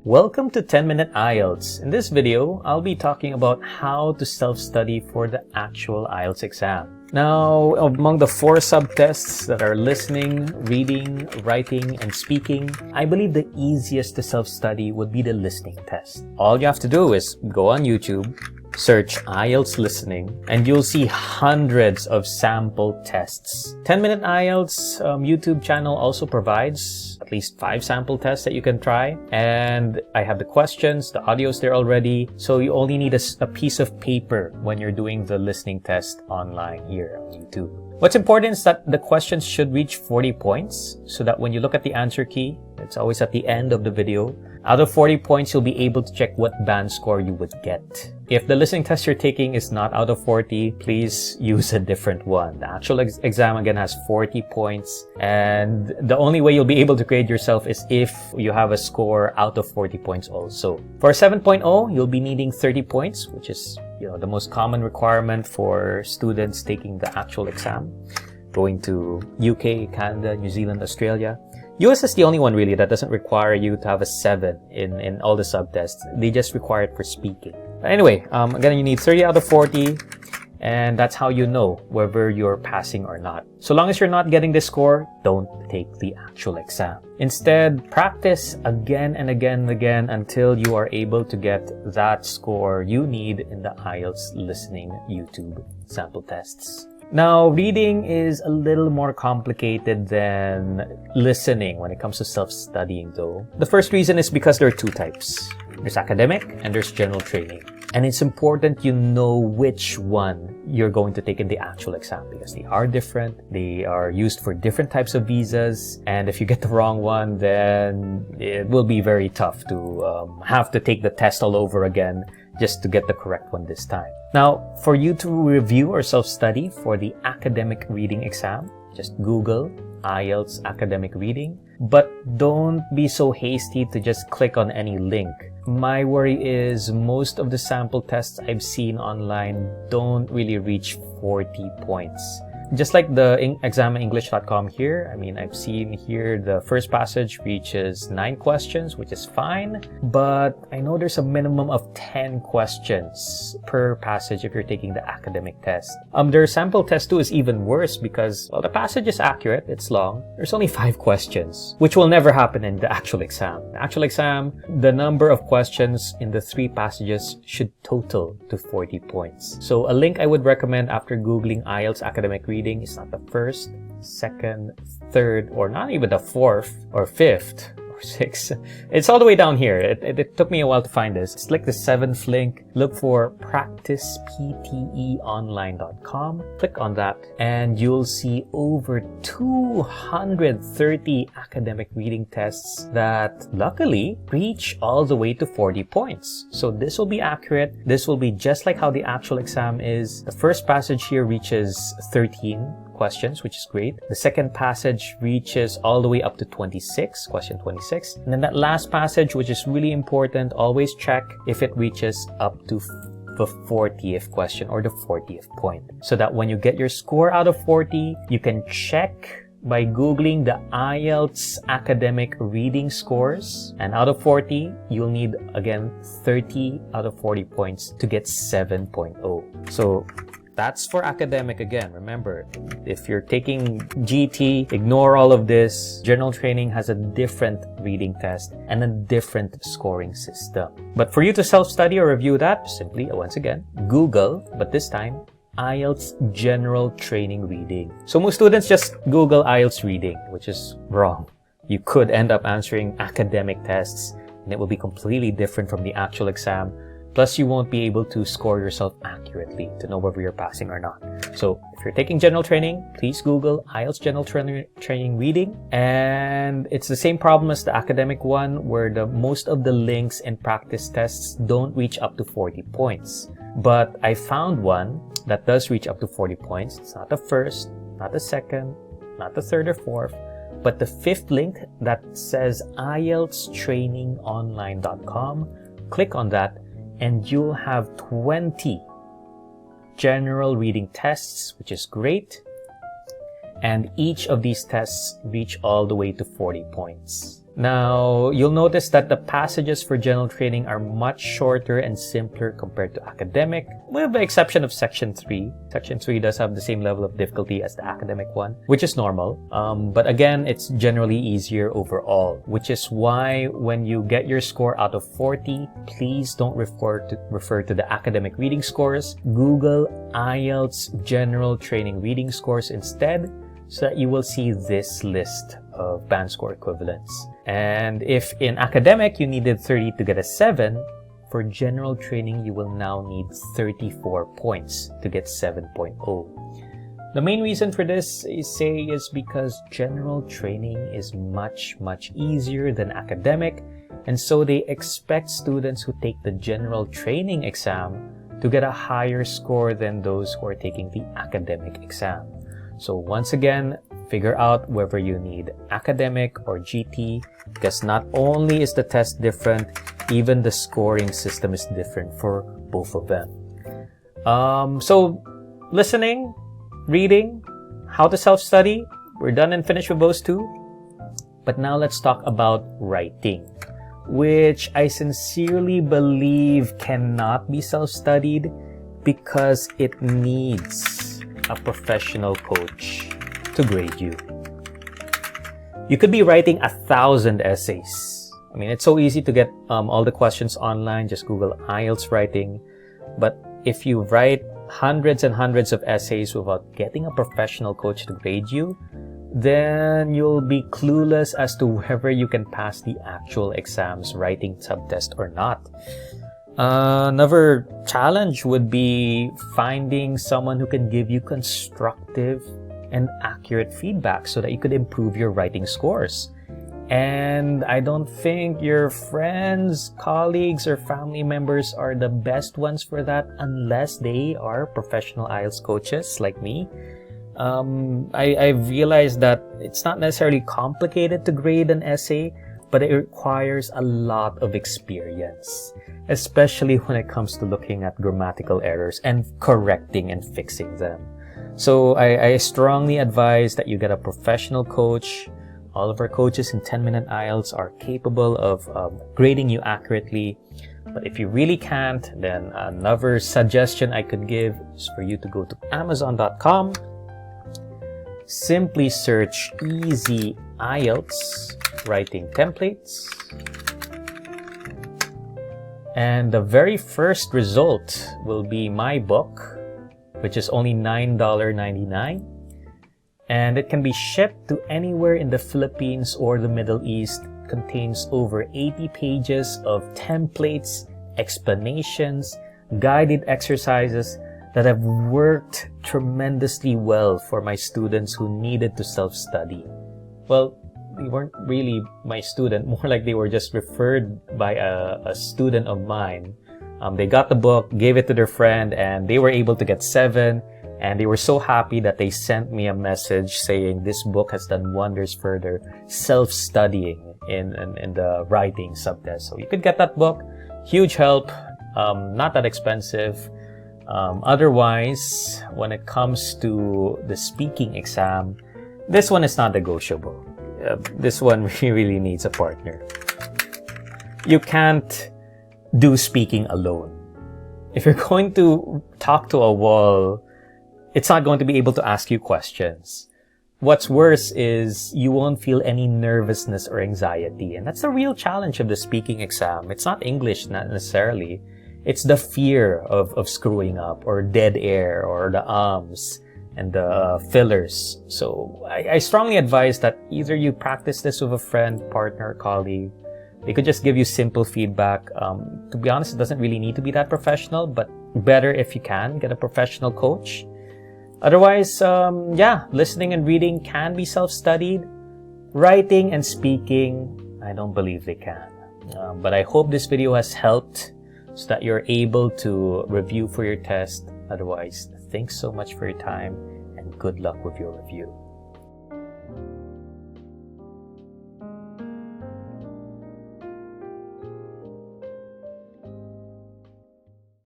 Welcome to 10-Minute Ielts. In this video, I'll be talking about how to self-study for the actual Ielts exam. Now, among the 4 subtests that are listening, reading, writing, and speaking, I believe the easiest to self-study would be the listening test. All you have to do is go on YouTube, search IELTS listening, and you'll see hundreds of sample tests. 10-Minute Ielts YouTube channel also provides at least 5 sample tests that you can try. And I have the questions, the audio's there already. So you only need a piece of paper when you're doing the listening test online here on YouTube. What's important is that the questions should reach 40 points so that when you look at the answer key, it's always at the end of the video. Out of 40 points, you'll be able to check what band score you would get. If the listening test you're taking is not out of 40, please use a different one. The actual exam again has 40 points, and the only way you'll be able to grade yourself is if you have a score out of 40 points also. For 7.0, you'll be needing 30 points, which is the most common requirement for students taking the actual exam, going to UK, Canada, New Zealand, Australia. US is the only one really that doesn't require you to have a 7 in all the subtests. They just require it for speaking. But anyway, again, you need 30 out of 40, and that's how you know whether you're passing or not. So long as you're not getting this score, don't take the actual exam. Instead, practice again and again and again until you are able to get that score you need in the IELTS listening YouTube sample tests. Now, reading is a little more complicated than listening when it comes to self-studying though. The first reason is because there are 2 types. There's academic and there's general training. And it's important you know which one you're going to take in the actual exam because they are different. They are used for different types of visas. And if you get the wrong one, then it will be very tough to have to take the test all over again just to get the correct one this time. Now, for you to review or self-study for the academic reading exam, just Google IELTS academic reading. But don't be so hasty to just click on any link. My worry is most of the sample tests I've seen online don't really reach 40 points. Just like the examenglish.com here, I've seen here the first passage reaches 9 questions, which is fine. But I know there's a minimum of 10 questions per passage if you're taking the academic test. Their sample test too is even worse because, well, the passage is accurate, it's long. There's only 5 questions, which will never happen in the actual exam. The actual exam, the number of questions in the 3 passages should total to 40 points. So a link I would recommend after Googling IELTS academic reading is not the 1st, 2nd, 3rd, or not even the 4th or 5th or 6th. It's all the way down here. It took me a while to find this. It's like the 7th link. Look for practicepteonline.com. Click on that and you'll see over 230 academic reading tests that luckily reach all the way to 40 points. So this will be accurate. This will be just like how the actual exam is. The first passage here reaches 13 questions, which is great. The second passage reaches all the way up to 26, question 26. And then that last passage, which is really important, always check if it reaches up to the 40th question or the 40th point. So that when you get your score out of 40, you can check by Googling the IELTS academic reading scores. And out of 40, you'll need, again, 30 out of 40 points to get 7.0. So that's for academic again. Remember, if you're taking GT, ignore all of this. General training has a different reading test and a different scoring system. But for you to self-study or review that, simply, once again, Google, but this time, IELTS general training reading. So most students just Google IELTS reading, which is wrong. You could end up answering academic tests and it will be completely different from the actual exam. Plus, you won't be able to score yourself accurately to know whether you're passing or not. So, if you're taking general training, please Google IELTS general training reading. And it's the same problem as the academic one, where most of the links and practice tests don't reach up to 40 points. But I found one that does reach up to 40 points. It's not the 1st, not the 2nd, not the 3rd or 4th, but the 5th link that says IELTStrainingonline.com. Click on that, and you'll have 20 general reading tests, which is great. And each of these tests reach all the way to 40 points. Now, you'll notice that the passages for general training are much shorter and simpler compared to academic, with the exception of Section 3. Section 3 does have the same level of difficulty as the academic one, which is normal. But again, it's generally easier overall, which is why when you get your score out of 40, please don't refer to the academic reading scores. Google IELTS general training reading scores instead, so that you will see this list of band score equivalents. And if in academic you needed 30 to get a 7, for general training you will now need 34 points to get 7.0. The main reason for this is because general training is much easier than academic, and so they expect students who take the general training exam to get a higher score than those who are taking the academic exam. So once again, figure out whether you need academic or GT, because not only is the test different, even the scoring system is different for both of them. So listening, reading, how to self-study, we're done and finished with those two. But now let's talk about writing, which I sincerely believe cannot be self-studied because it needs a professional coach to grade you. You could be writing 1,000 essays. I mean, it's so easy to get all the questions online. Just Google IELTS writing. But if you write hundreds and hundreds of essays without getting a professional coach to grade you, then you'll be clueless as to whether you can pass the actual exams writing subtest or not. Another challenge would be finding someone who can give you constructive and accurate feedback so that you could improve your writing scores. And I don't think your friends, colleagues, or family members are the best ones for that unless they are professional IELTS coaches like me. I've realized that it's not necessarily complicated to grade an essay, but it requires a lot of experience, especially when it comes to looking at grammatical errors and correcting and fixing them. So I strongly advise that you get a professional coach. All of our coaches in 10-Minute IELTS are capable of grading you accurately. But if you really can't, then another suggestion I could give is for you to go to Amazon.com. Simply search Easy IELTS writing templates. And the very first result will be my book, which is only $9.99. And it can be shipped to anywhere in the Philippines or the Middle East. It contains over 80 pages of templates, explanations, guided exercises that have worked tremendously well for my students who needed to self-study. Well, they weren't really my student, more like they were just referred by a student of mine. They got the book, gave it to their friend, and they were able to get 7. And they were so happy that they sent me a message saying this book has done wonders for their self-studying in the writing subtest. So you could get that book. Huge help. Not that expensive. Otherwise, when it comes to the speaking exam, this one is not negotiable. This one really needs a partner. You can't do speaking alone. If you're going to talk to a wall, it's not going to be able to ask you questions. What's worse is you won't feel any nervousness or anxiety. And that's the real challenge of the speaking exam. It's not English, not necessarily. It's the fear of screwing up, or dead air, or the ums and the fillers. So I strongly advise that either you practice this with a friend, partner, colleague. They could just give you simple feedback. To be honest, it doesn't really need to be that professional, but better if you can get a professional coach. Otherwise, listening and reading can be self-studied. Writing and speaking, I don't believe they can. But I hope this video has helped so that you're able to review for your test. Otherwise, thanks so much for your time and good luck with your review.